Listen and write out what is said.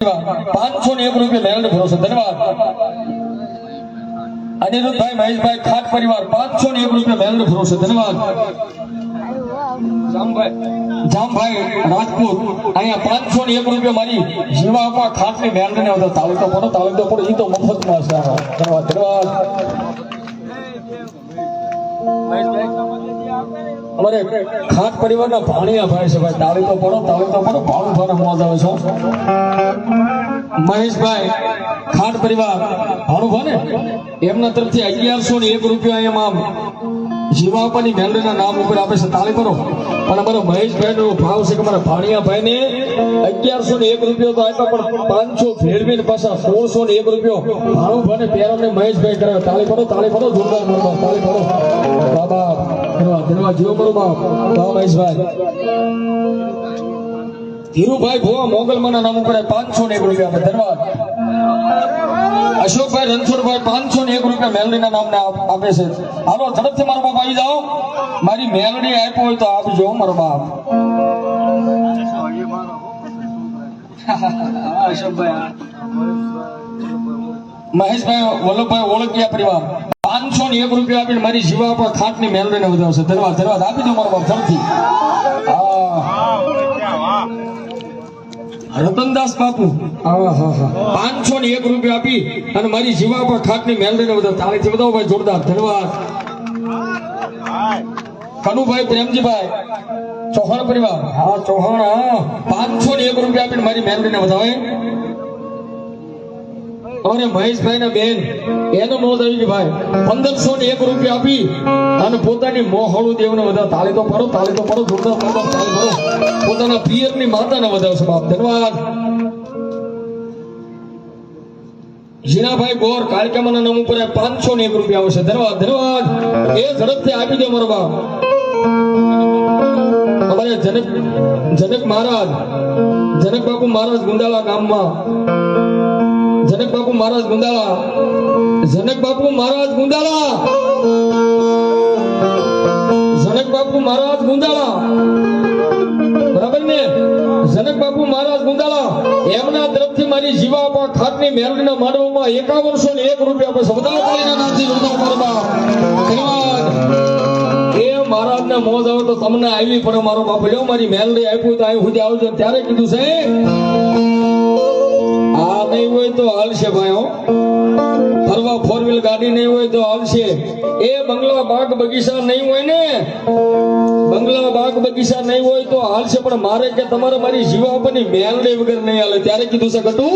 501 રૂપિયા મેળને ભરોસો ધન્યવાદ અનિરુદ્ધભાઈ મહેશભાઈ ખાટ પરિવાર 501 રૂપિયા મેળને ભરોસો ધન્યવાદ જામભાઈ રાજપૂત અહીંયા 501 રૂપિયા મારી જીવા આપવા ખાટની મેળને આવતા તાળી તો પડો ઈ તો મફતમાં છે ધન્યવાદ અમારે ખાટ પરિવારના ભાણિયા ભાઈ છે ભાઈ તાળી તો પડો ભાણું ભારે મોજ આવે છે મહેશભાઈ ખાટ પરિવાર ભાણું ભાને એમના તરફથી 1101 રૂપિયા એમાં જીવાપાની મેલડીના નામ ઉપર આપે છે તાળી કરો પણ અમારો મહેશભાઈ નો ભાવ છે કે મારા ભાણિયા ભાઈ ને 1101 રૂપિયો તો આપ્યા પણ 500 ફેરવીને પાછા 1601 રૂપિયો ભાણું ભાને પેરોને મહેશભાઈ કરાવે તાળી પડો જોરદાર મારવા તાળી પડો બાબા ધન્યવાદ જીવો કરો બાપ મહેશભાઈ ધીરુભાઈ ભોવા મોગલમાના નામ ઉપર 501 રૂપિયા આપે ધન્યવાદ અશોકભાઈ રણછોડભાઈ 501 રૂપિયા મેલડીના નામને આપે છે હાલો ઝડપથી મારો બાપ આવી જાઓ મારી મેલડી આપ્યો હોય તો આપજો મારો બાપ મહેશભાઈ વલ્લભભાઈ ઓળખિયા પરિવાર 501 રૂપિયા આપીને મારી જીવા પર ખાટની મેલડીને વધાવશે ધન્યવાદ આપી દો મારો બાપ ઝડપથી રતનદાસ બાપુ 501 રૂપિયા આપી અને મારી જીવા પર ખાટની મેલડીને વધાવ તાળીથી વધાવો ભાઈ જોરદાર ધન્યવાદ કનુભાઈ પ્રેમજીભાઈ ચૌહાણ પરિવાર ચૌહાણ 501 રૂપિયા આપીને મારી મેલડીને વધાવે અમારે મહેશભાઈ ના બેન એનો નોંધ આવી ગઈ ભાઈ 1501 રૂપિયા આપી અને પોતાની મોહણું દેવને વધાવ તાળી તો પડો જોરદાર તાળી પડો પોતાના પિયરની માતાને વધાવશે બાપ ધન્યવાદ જીનાભાઈ ગોર કાળકામાના નામ ઉપર 501 રૂપિયા આવશે ધન્યવાદ એ ઝડપથી આપી દો મારો બાપ અમારે જનક બાપુ મહારાજ ગુંદાળા ગામમાં જનક બાપુ મહારાજ ગુંદાળા બરાબર ને જનક બાપુ મહારાજ ગુંદાળા એમના તરફથી મારી જીવા આપવા ખાટની મેલડીના માંડવામાં 5101 રૂપિયા આપે સૌદાઓ કાળીના નામથી ધન્યવાદ એ મહારાજને મોજ આવે તો તમને આવી પડે મારો બાપ લ્યો મારી મેલડી આપ્યું તો અહીં સુધી આવજો ત્યારે કીધું છે આ નહીં હોય તો હાલશે ભાઈઓ ફરવા 4 વ્હીલ ગાડી નહીં હોય તો હાલશે એ બંગલા બાગ બગીચા નહીં હોય તો હાલશે પણ મારે કે તમારે મારી જીવા આપવાની મેલડી વગર નહીં હાલે ત્યારે કીધું છે ગટુ